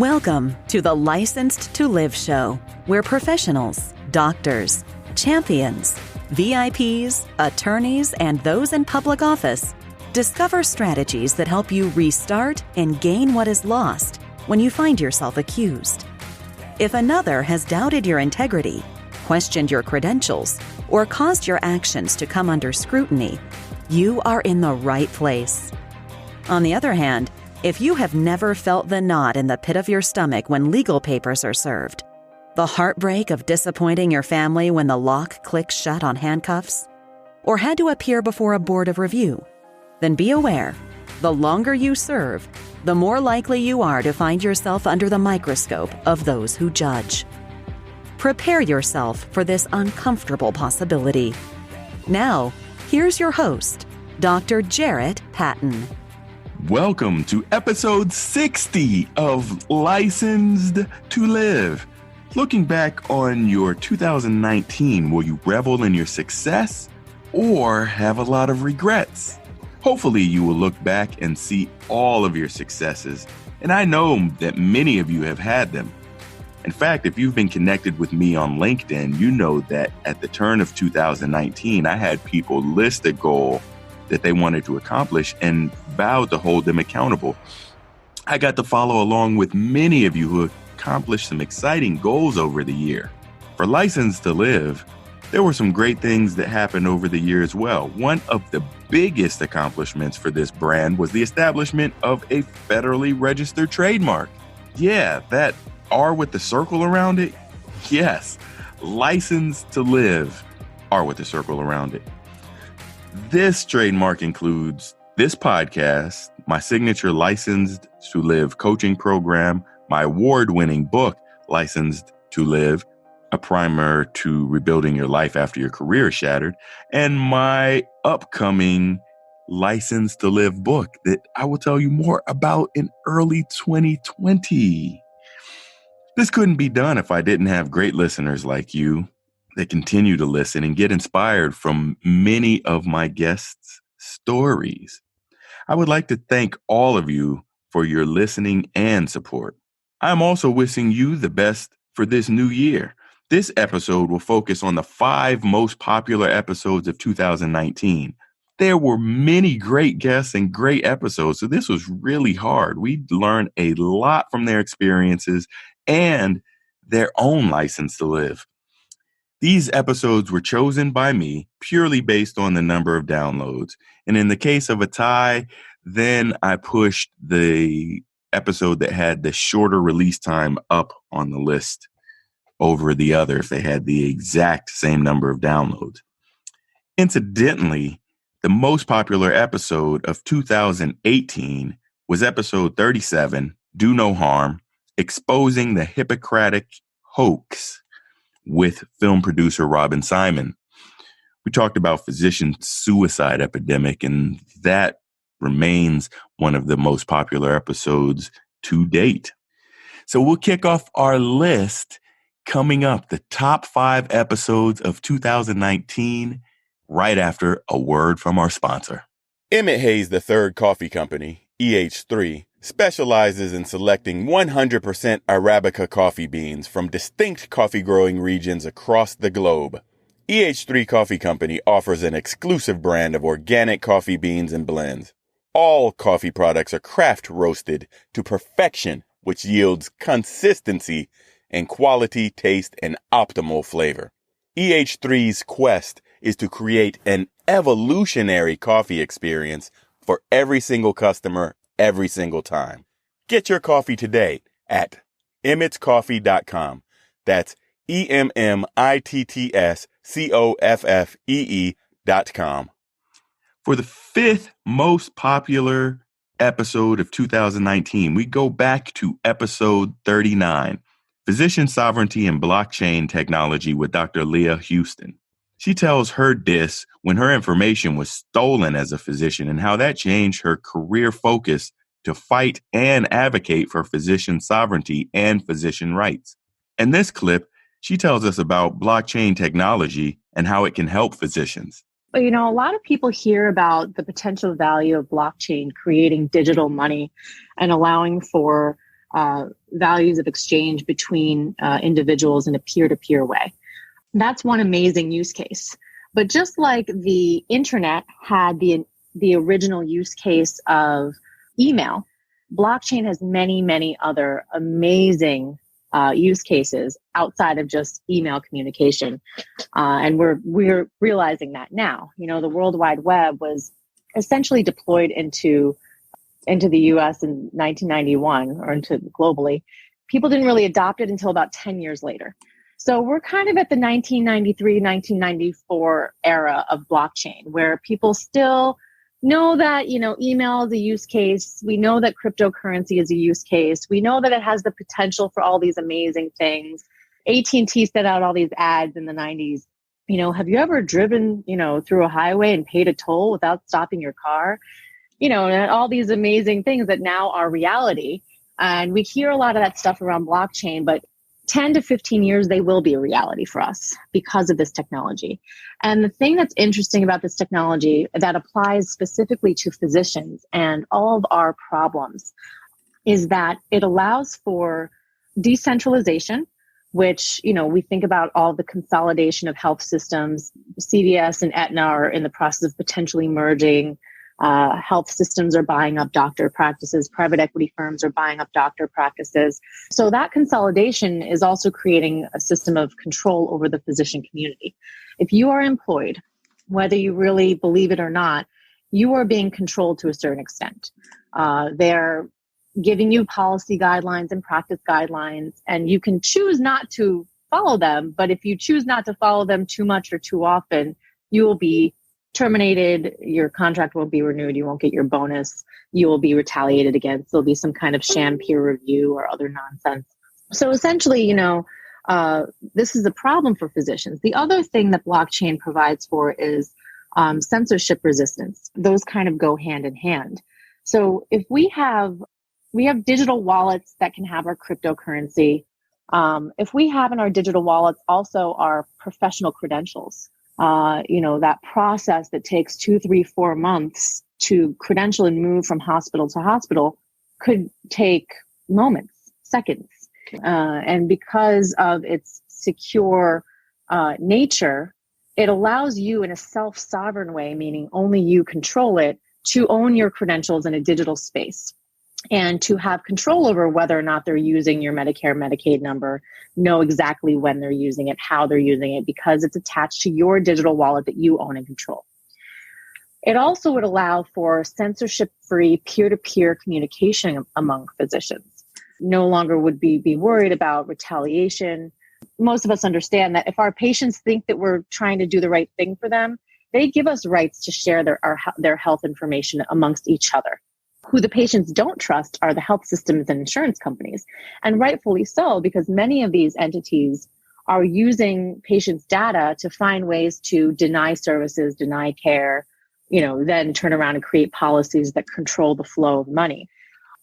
Welcome to the Licensed to Live show, where professionals, doctors, champions, VIPs, attorneys, and those in public office discover strategies that help you restart and gain what is lost when you find yourself accused. If another has doubted your integrity, questioned your credentials, or caused your actions to come under scrutiny, you are in the right place. On the other hand, if you have never felt the knot in the pit of your stomach when legal papers are served, the heartbreak of disappointing your family when the lock clicks shut on handcuffs, or had to appear before a board of review, then be aware, the longer you serve, the more likely you are to find yourself under the microscope of those who judge. Prepare yourself for this uncomfortable possibility. Now, here's your host, Dr. Jarrett Patton. Welcome to episode 60 of Licensed to Live. Looking back on your 2019, will you revel in your success or have a lot of regrets? Hopefully you will look back and see all of your successes, and I know that many of you have had them. In fact, if you've been connected with me on LinkedIn, you know that at the turn of 2019, I had people list a goal that they wanted to accomplish and vowed to hold them accountable. I got to follow along with many of you who accomplished some exciting goals over the year. For License to Live, there were some great things that happened over the year as well. One of the biggest accomplishments for this brand was the establishment of a federally registered trademark. Yeah, that R with the circle around it. Yes, License to Live, R with the circle around it. This trademark includes this podcast, my signature Licensed to Live coaching program, my award-winning book, Licensed to Live, a primer to rebuilding your life after your career is shattered, and my upcoming Licensed to Live book that I will tell you more about in early 2020. This couldn't be done if I didn't have great listeners like you that continue to listen and get inspired from many of my guests' stories. I would like to thank all of you for your listening and support. I'm also wishing you the best for this new year. This episode will focus on the 5 most popular episodes of 2019. There were many great guests and great episodes, so this was really hard. We learned a lot from their experiences and their own license to live. These episodes were chosen by me purely based on the number of downloads. And in the case of a tie, then I pushed the episode that had the shorter release time up on the list over the other if they had the exact same number of downloads. Incidentally, the most popular episode of 2018 was episode 37, Do No Harm, Exposing the Hippocratic Hoax, with film producer Robyn Symon. We talked about physician suicide epidemic, and that remains one of the most popular episodes to date. So we'll kick off our list coming up, the top 5 episodes of 2019, right after a word from our sponsor. Emmett Hayes III Coffee Company, EH3, specializes in selecting 100% Arabica coffee beans from distinct coffee growing regions across the globe. EH3 Coffee Company offers an exclusive brand of organic coffee beans and blends. All coffee products are craft roasted to perfection, which yields consistency and quality, taste, and optimal flavor. EH3's quest is to create an evolutionary coffee experience for every single customer every single time. Get your coffee today at emmetscoffee.com. That's EMMITTSCOFFEE.com. For the 5th most popular episode of 2019, we go back to episode 39, Physician Sovereignty and Blockchain Technology with Dr. Leah Houston. She tells her diss when her information was stolen as a physician and how that changed her career focus to fight and advocate for physician sovereignty and physician rights. In this clip, she tells us about blockchain technology and how it can help physicians. Well, a lot of people hear about the potential value of blockchain creating digital money and allowing for values of exchange between individuals in a peer-to-peer way. That's one amazing use case. But just like the internet had the original use case of email, blockchain has many, many other amazing use cases outside of just email communication. And we're realizing that now. The World Wide Web was essentially deployed into the US in 1991 or into globally. People didn't really adopt it until about 10 years later. So we're kind of at the 1993, 1994 era of blockchain, where people still know that, email is a use case. We know that cryptocurrency is a use case. We know that it has the potential for all these amazing things. AT&T set out all these ads in the 90s. Have you ever driven, through a highway and paid a toll without stopping your car? And all these amazing things that now are reality. And we hear a lot of that stuff around blockchain, but 10 to 15 years, they will be a reality for us because of this technology. And the thing that's interesting about this technology that applies specifically to physicians and all of our problems is that it allows for decentralization, which, we think about all the consolidation of health systems. CVS and Aetna are in the process of potentially merging. Health systems are buying up doctor practices. Private equity firms are buying up doctor practices. So that consolidation is also creating a system of control over the physician community. If you are employed, whether you really believe it or not, you are being controlled to a certain extent. They're giving you policy guidelines and practice guidelines, and you can choose not to follow them. But if you choose not to follow them too much or too often, you will be terminated, your contract won't be renewed, you won't get your bonus, you will be retaliated against, there'll be some kind of sham peer review or other nonsense. So essentially, this is a problem for physicians. The other thing that blockchain provides for is censorship resistance. Those kind of go hand in hand. So if we have digital wallets that can have our cryptocurrency, if we have in our digital wallets also our professional credentials, that process that takes 2, 3, 4 months to credential and move from hospital to hospital could take moments, seconds. And because of its secure nature, it allows you in a self-sovereign way, meaning only you control it, to own your credentials in a digital space and to have control over whether or not they're using your Medicare, Medicaid number, know exactly when they're using it, how they're using it, because it's attached to your digital wallet that you own and control. It also would allow for censorship-free peer-to-peer communication among physicians. No longer would be worried about retaliation. Most of us understand that if our patients think that we're trying to do the right thing for them, they give us rights to share their health information amongst each other. Who the patients don't trust are the health systems and insurance companies. And rightfully so, because many of these entities are using patients' data to find ways to deny services, deny care, then turn around and create policies that control the flow of money.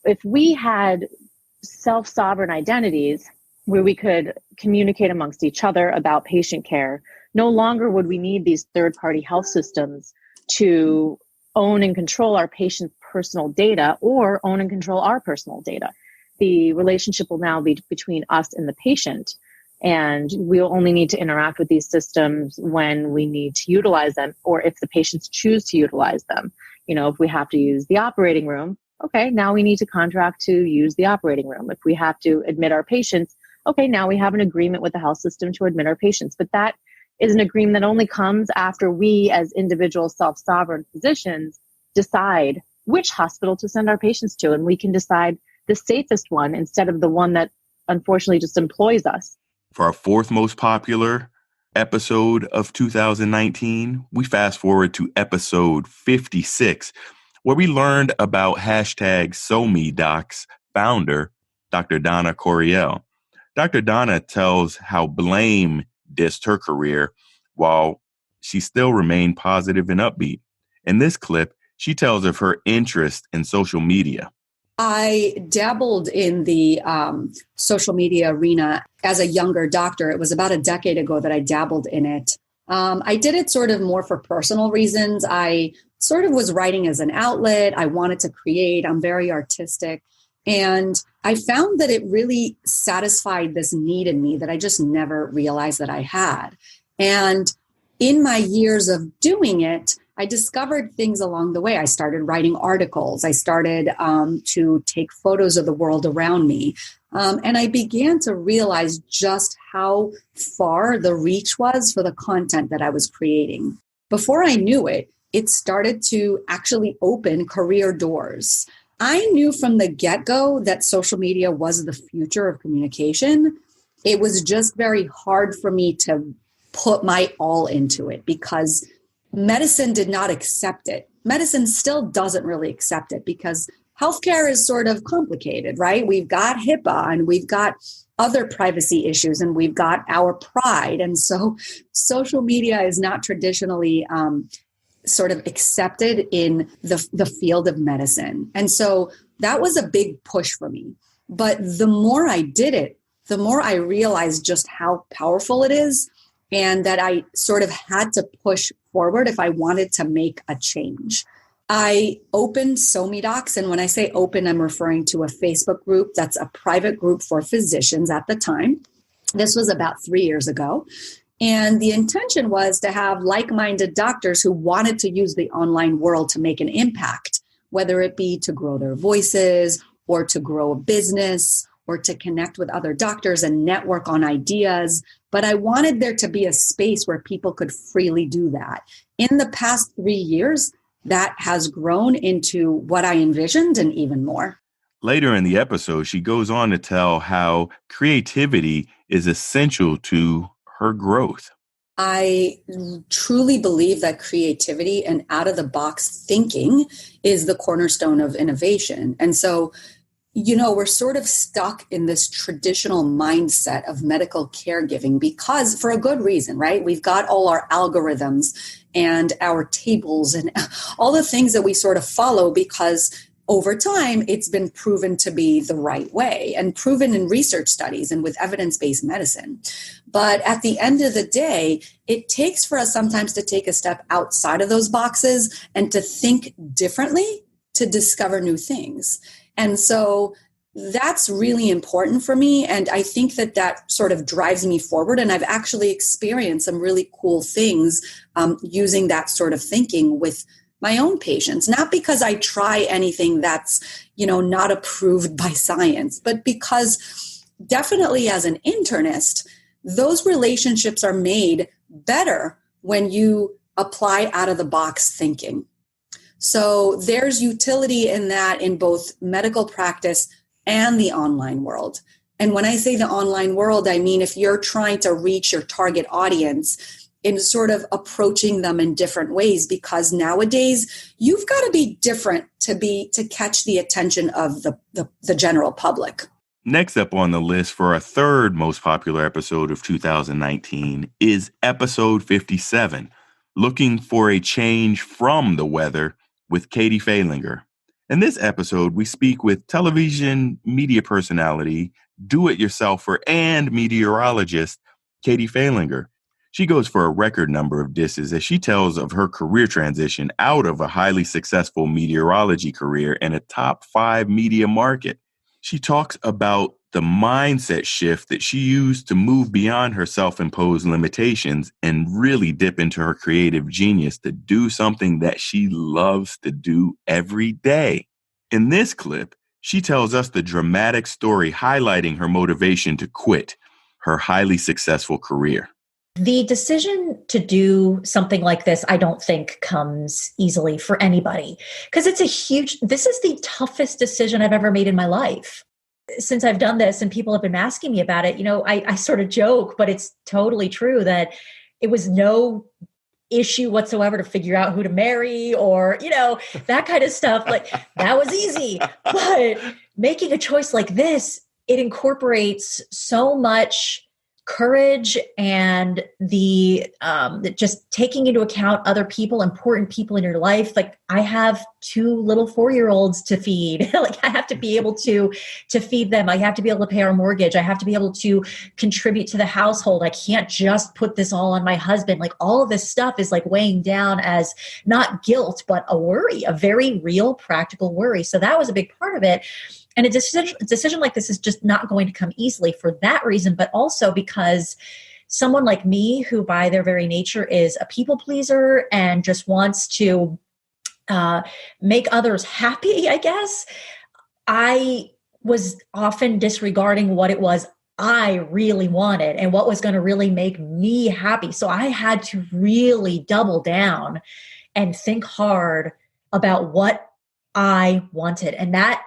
If we had self-sovereign identities where we could communicate amongst each other about patient care, no longer would we need these third-party health systems to own and control our patients' personal data or own and control our personal data. The relationship will now be between us and the patient, and we'll only need to interact with these systems when we need to utilize them or if the patients choose to utilize them. If we have to use the operating room, okay, now we need to contract to use the operating room. If we have to admit our patients, okay, now we have an agreement with the health system to admit our patients. But that is an agreement that only comes after we as individual self-sovereign physicians decide which hospital to send our patients to. And we can decide the safest one instead of the one that unfortunately just employs us. For our fourth most popular episode of 2019, we fast forward to episode 56, where we learned about hashtag SoMeDocs founder, Dr. Donna Coriel. Dr. Donna tells how blame dissed her career while she still remained positive and upbeat. In this clip, she tells of her interest in social media. I dabbled in the social media arena as a younger doctor. It was about a decade ago that I dabbled in it. I did it sort of more for personal reasons. I sort of was writing as an outlet. I wanted to create. I'm very artistic. And I found that it really satisfied this need in me that I just never realized that I had. And in my years of doing it, I discovered things along the way. I started writing articles. I started to take photos of the world around me. And I began to realize just how far the reach was for the content that I was creating. Before I knew it, it started to actually open career doors. I knew from the get-go that social media was the future of communication. It was just very hard for me to put my all into it because medicine did not accept it. Medicine still doesn't really accept it because healthcare is sort of complicated, right? We've got HIPAA and we've got other privacy issues and we've got our pride. And so social media is not traditionally sort of accepted in the field of medicine. And so that was a big push for me. But the more I did it, the more I realized just how powerful it is and that I sort of had to push forward if I wanted to make a change. I opened SoMeDocs, and when I say open, I'm referring to a Facebook group that's a private group for physicians at the time. This was about 3 years ago. And the intention was to have like-minded doctors who wanted to use the online world to make an impact, whether it be to grow their voices or to grow a business or to connect with other doctors and network on ideas. But I wanted there to be a space where people could freely do that. In the past 3 years, that has grown into what I envisioned and even more. Later in the episode, she goes on to tell how creativity is essential to her growth. I truly believe that creativity and out-of-the-box thinking is the cornerstone of innovation. And so, we're sort of stuck in this traditional mindset of medical caregiving because for a good reason, right? We've got all our algorithms and our tables and all the things that we sort of follow because over time, it's been proven to be the right way and proven in research studies and with evidence-based medicine. But at the end of the day, it takes for us sometimes to take a step outside of those boxes and to think differently to discover new things. And so that's really important for me. And I think that sort of drives me forward. And I've actually experienced some really cool things using that sort of thinking with my own patients, not because I try anything that's, not approved by science, but because definitely as an internist, those relationships are made better when you apply out of the box thinking. So there's utility in that in both medical practice and the online world. And when I say the online world, I mean if you're trying to reach your target audience in sort of approaching them in different ways, because nowadays you've got to be different to catch the attention of the general public. Next up on the list for our third most popular episode of 2019 is episode 57, Looking for a Change from the Weather with Katie Fehlinger. In this episode, we speak with television media personality, do-it-yourselfer, and meteorologist Katie Fehlinger. She goes for a record number of disses as she tells of her career transition out of a highly successful meteorology career in a top 5 media market. She talks about the mindset shift that she used to move beyond her self-imposed limitations and really dip into her creative genius to do something that she loves to do every day. In this clip, she tells us the dramatic story highlighting her motivation to quit her highly successful career. The decision to do something like this, I don't think comes easily for anybody because this is the toughest decision I've ever made in my life. Since I've done this and people have been asking me about it, I sort of joke, but it's totally true that it was no issue whatsoever to figure out who to marry or, that kind of stuff. Like that was easy, but making a choice like this, it incorporates so much courage and the just taking into account other people, important people in your life. Like I have 2 little 4-year-olds to feed. Like I have to be able to feed them. I have to be able to pay our mortgage. I have to be able to contribute to the household. I can't just put this all on my husband. Like all of this stuff is like weighing down as not guilt, but a worry, a very real practical worry. So that was a big part of it. And a decision like this is just not going to come easily for that reason, but also because someone like me, who by their very nature is a people pleaser and just wants to make others happy, I guess, I was often disregarding what it was I really wanted and what was going to really make me happy. So I had to really double down and think hard about what I wanted. And that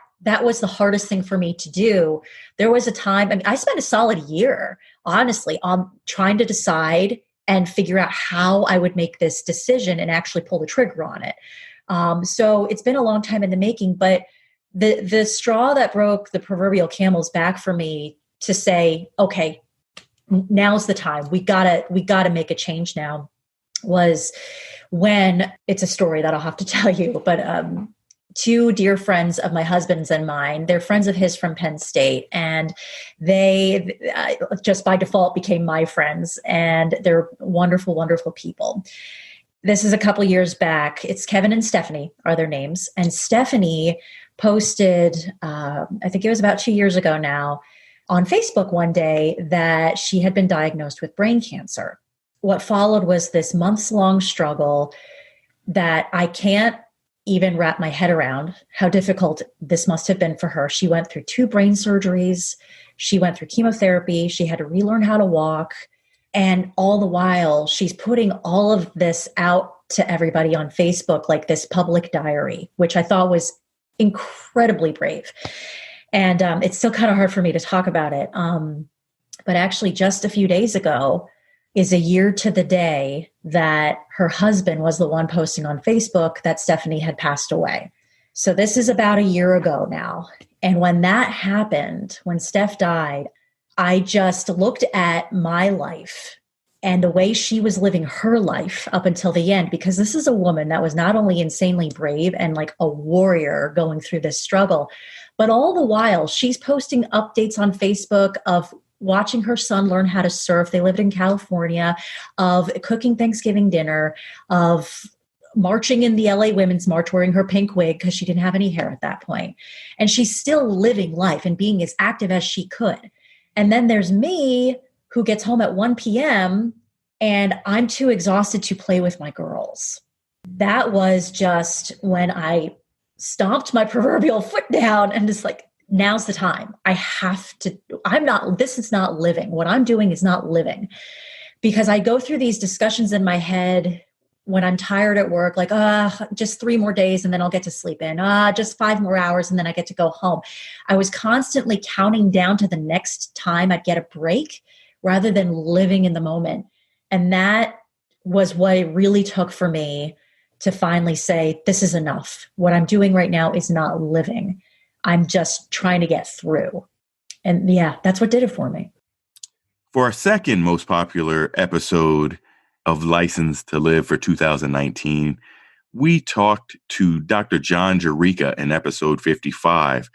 was the hardest thing for me to do. There was a time, I mean, I spent a solid year, honestly, on trying to decide and figure out how I would make this decision and actually pull the trigger on it. So it's been a long time in the making, but the straw that broke the proverbial camel's back for me to say, okay, now's the time. We gotta make a change now, was when, it's a story that I'll have to tell you, but two dear friends of my husband's and mine, they're friends of his from Penn State, and they just by default became my friends, and they're wonderful, wonderful people. This is a couple years back. It's Kevin and Stephanie are their names. And Stephanie posted, I think it was about 2 years ago now, on Facebook one day that she had been diagnosed with brain cancer. What followed was this months-long struggle that I can't even wrap my head around how difficult this must have been for her. She went through 2 brain surgeries. She went through chemotherapy. She had to relearn how to walk. And all the while, she's putting all of this out to everybody on Facebook, like this public diary, which I thought was incredibly brave. And it's still kind of hard for me to talk about it. But actually, just a few days ago is a year to the day that her husband was the one posting on Facebook that Stephanie had passed away. So this is about a year ago now. And when that happened, when Steph died, I just looked at my life and the way she was living her life up until the end, because this is a woman that was not only insanely brave and like a warrior going through this struggle, but all the while she's posting updates on Facebook of watching her son learn how to surf. They lived in California, of cooking Thanksgiving dinner, of marching in the LA Women's March, wearing her pink wig because she didn't have any hair at that point. And she's still living life and being as active as she could. And then there's me, who gets home at 1 p.m. and I'm too exhausted to play with my girls. That was just when I stomped my proverbial foot down and just like, now's the time. I have to, this is not living. What I'm doing is not living. Because I go through these discussions in my head when I'm tired at work, like, just 3 more days and then I'll get to sleep in. Just 5 more hours and then I get to go home. I was constantly counting down to the next time I'd get a break rather than living in the moment. And that was what it really took for me to finally say, this is enough. What I'm doing right now is not living. I'm just trying to get through. And yeah, that's what did it for me. For our second most popular episode of License to Live for 2019, we talked to Dr. John Jurica in episode 55.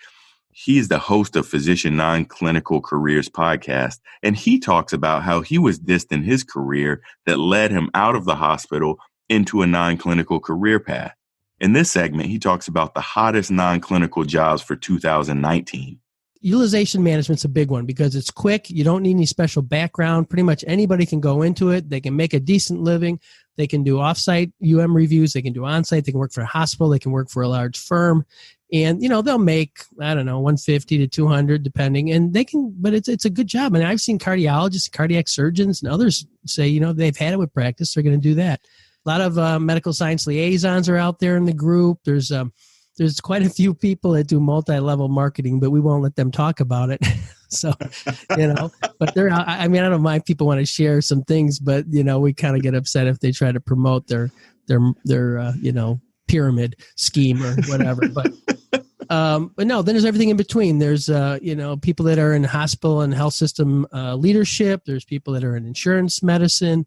He's the host of Physician Non-Clinical Careers podcast, and he talks about how he was dissed in his career that led him out of the hospital into a non-clinical career path. In this segment, he talks about the hottest non-clinical jobs for 2019. Utilization management's a big one because it's quick. You don't need any special background. Pretty much anybody can go into it. They can make a decent living. They can do offsite reviews. They can do onsite. They can work for a hospital. They can work for a large firm. And, they'll make, I don't know, 150 to 200 depending. And they can, but it's a good job. And I've seen cardiologists, cardiac surgeons, and others say, they've had it with practice. They're going to do that. A lot of medical science liaisons are out there in the group. There's quite a few people that do multi-level marketing, but we won't let them talk about it. So, but they're, I don't mind people want to share some things, but, we kind of get upset if they try to promote their pyramid scheme or whatever. But no, then there's everything in between. There's, people that are in hospital and health system leadership. There's people that are in insurance medicine.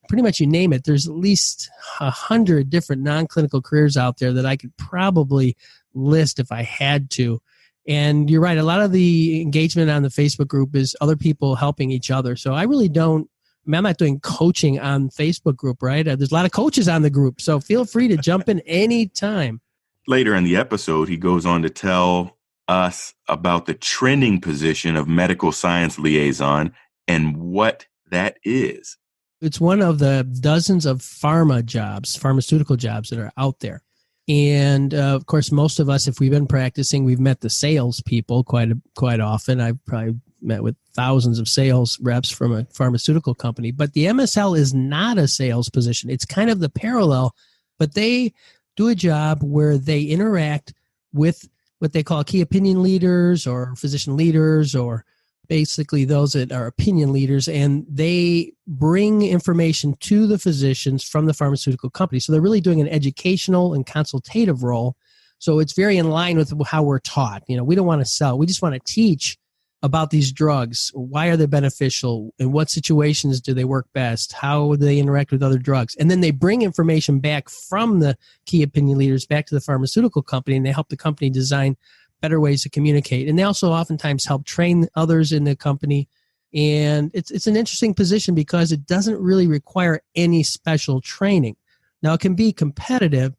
Pretty much you name it. There's at least 100 different non-clinical careers out there that I could probably list if I had to. And you're right. A lot of the engagement on the Facebook group is other people helping each other. So I really don't, I'm not doing coaching on Facebook group, right? There's a lot of coaches on the group. So feel free to jump in anytime. Later in the episode, he goes on to tell us about the trending position of medical science liaison and what that is. It's one of the dozens of pharmaceutical jobs that are out there. And of course, most of us, if we've been practicing, we've met the sales people quite often. I've probably met with thousands of sales reps from a pharmaceutical company. But the MSL is not a sales position. It's kind of the parallel, but they do a job where they interact with what they call key opinion leaders or physician leaders, or basically those that are opinion leaders, and they bring information to the physicians from the pharmaceutical company. So they're really doing an educational and consultative role. So it's very in line with how we're taught. We don't want to sell. We just want to teach about these drugs. Why are they beneficial? In what situations do they work best? How do they interact with other drugs? And then they bring information back from the key opinion leaders back to the pharmaceutical company, and they help the company design better ways to communicate. And they also oftentimes help train others in the company. And it's an interesting position because it doesn't really require any special training. Now, it can be competitive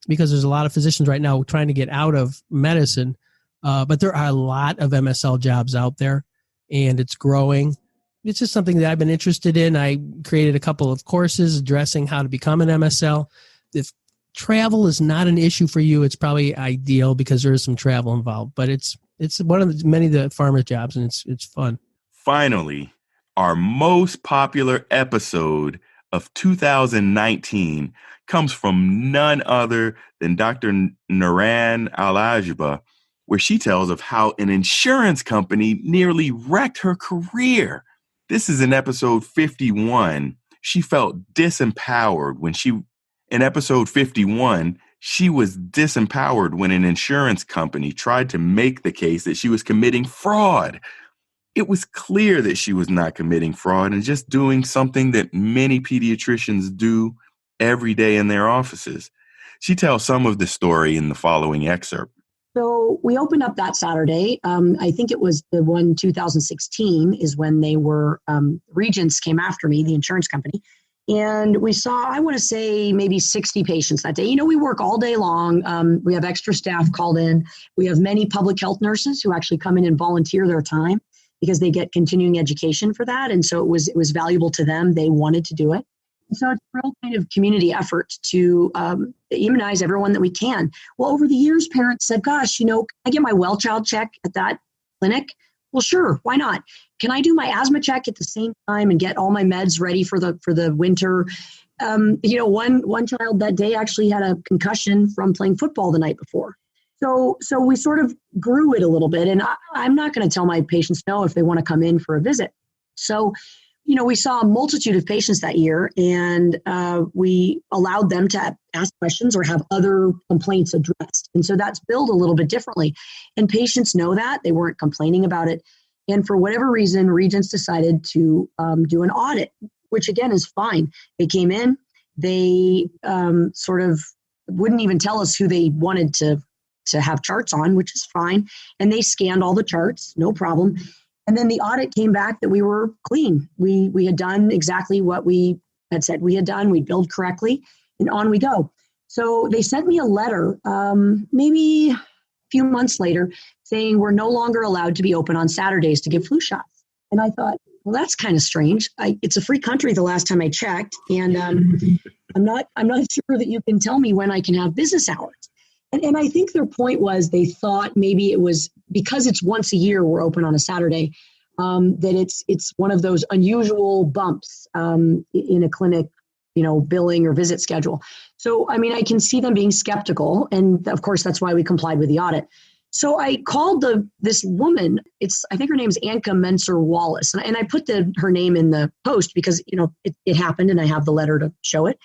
because there's a lot of physicians right now trying to get out of medicine, but there are a lot of MSL jobs out there, and it's growing. It's just something that I've been interested in. I created a couple of courses addressing how to become an MSL. If travel is not an issue for you, it's probably ideal because there is some travel involved, but it's one of the many of the pharma jobs, and it's fun. Finally, our most popular episode of 2019 comes from none other than Dr. Niran Al-Agba, where she tells of how an insurance company nearly wrecked her career. This is in episode 51. She felt disempowered when in episode 51, she was disempowered when an insurance company tried to make the case that she was committing fraud. It was clear that she was not committing fraud and just doing something that many pediatricians do every day in their offices. She tells some of the story in the following excerpt. So we opened up that Saturday. I think it was the one 2016 is when they were, Regents came after me, the insurance company. And we saw, I want to say maybe 60 patients that day. We work all day long. We have extra staff called in. We have many public health nurses who actually come in and volunteer their time because they get continuing education for that. And so it was valuable to them. They wanted to do it. So it's a real kind of community effort to immunize everyone that we can. Well, over the years, parents said, gosh, can I get my well child check at that clinic? Well, sure. Why not? Can I do my asthma check at the same time and get all my meds ready for the winter? One child that day actually had a concussion from playing football the night before. So we sort of grew it a little bit. And I'm not going to tell my patients no if they want to come in for a visit. So we saw a multitude of patients that year, and we allowed them to ask questions or have other complaints addressed. And so that's billed a little bit differently. And patients know that. They weren't complaining about it. And for whatever reason, Regents decided to do an audit, which again is fine. They came in, they sort of wouldn't even tell us who they wanted to have charts on, which is fine. And they scanned all the charts, no problem. And then the audit came back that we were clean. We had done exactly what we had said we had done. We billed correctly, and on we go. So they sent me a letter maybe a few months later saying we're no longer allowed to be open on Saturdays to give flu shots. And I thought, well, that's kind of strange. It's a free country the last time I checked, and I'm not sure that you can tell me when I can have business hours. And I think their point was they thought maybe it was because it's once a year we're open on a Saturday, that it's one of those unusual bumps in a clinic, billing or visit schedule. So, I can see them being skeptical. And of course, that's why we complied with the audit. So I called this woman. I think her name's Anka Menser-Wallace. And I put her name in the post because, it happened and I have the letter to show it.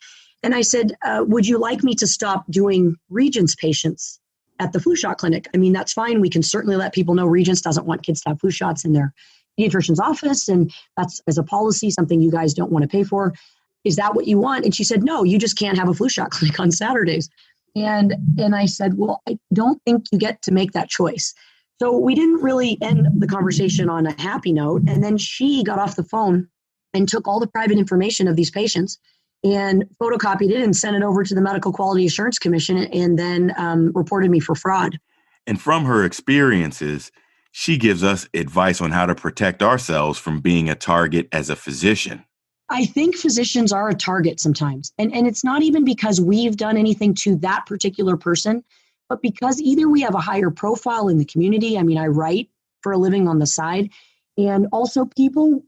And I said, would you like me to stop doing Regents patients at the flu shot clinic? That's fine. We can certainly let people know Regents doesn't want kids to have flu shots in their pediatrician's office. And that's, as a policy, something you guys don't want to pay for. Is that what you want? And she said, no, you just can't have a flu shot clinic on Saturdays. And I said, well, I don't think you get to make that choice. So we didn't really end the conversation on a happy note. And then she got off the phone and took all the private information of these patients and photocopied it and sent it over to the Medical Quality Assurance Commission, and then reported me for fraud. And from her experiences, she gives us advice on how to protect ourselves from being a target as a physician. I think physicians are a target sometimes. And it's not even because we've done anything to that particular person, but because either we have a higher profile in the community. I mean, I write for a living on the side. And also people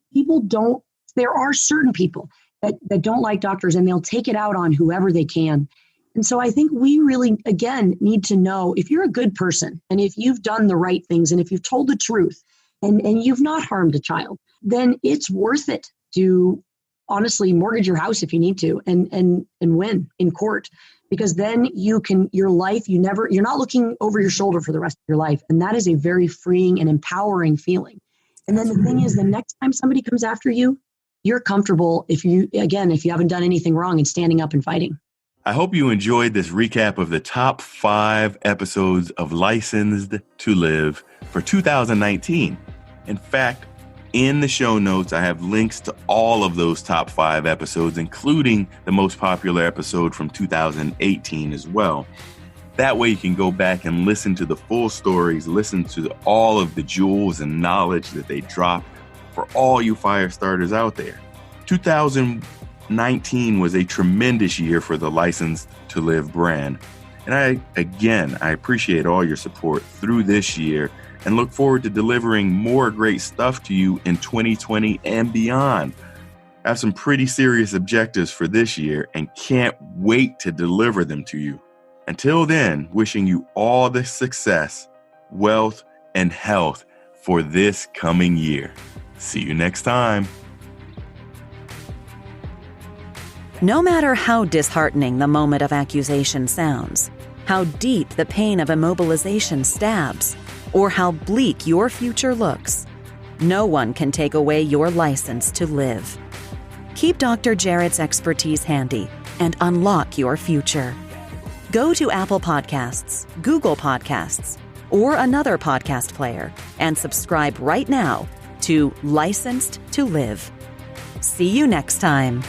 don't, there are certain people that don't like doctors, and they'll take it out on whoever they can. And so I think we really, again, need to know if you're a good person and if you've done the right things and if you've told the truth and you've not harmed a child, then it's worth it to honestly mortgage your house if you need to and win in court, because then you can, your life, you're not looking over your shoulder for the rest of your life. And that is a very freeing and empowering feeling. And then the thing is, the next time somebody comes after you, you're comfortable if you haven't done anything wrong and standing up and fighting. I hope you enjoyed this recap of the top 5 episodes of Licensed to Live for 2019. In fact, in the show notes, I have links to all of those top 5 episodes, including the most popular episode from 2018 as well. That way you can go back and listen to the full stories, listen to all of the jewels and knowledge that they drop for all you fire starters out there. 2019 was a tremendous year for the Licensed to Live brand. And I appreciate all your support through this year and look forward to delivering more great stuff to you in 2020 and beyond. I have some pretty serious objectives for this year and can't wait to deliver them to you. Until then, wishing you all the success, wealth, and health for this coming year. See you next time. No matter how disheartening the moment of accusation sounds, how deep the pain of immobilization stabs, or how bleak your future looks, no one can take away your license to live. Keep Dr. Jarrett's expertise handy and unlock your future. Go to Apple Podcasts, Google Podcasts, or another podcast player and subscribe right now to Licensed to Live. See you next time.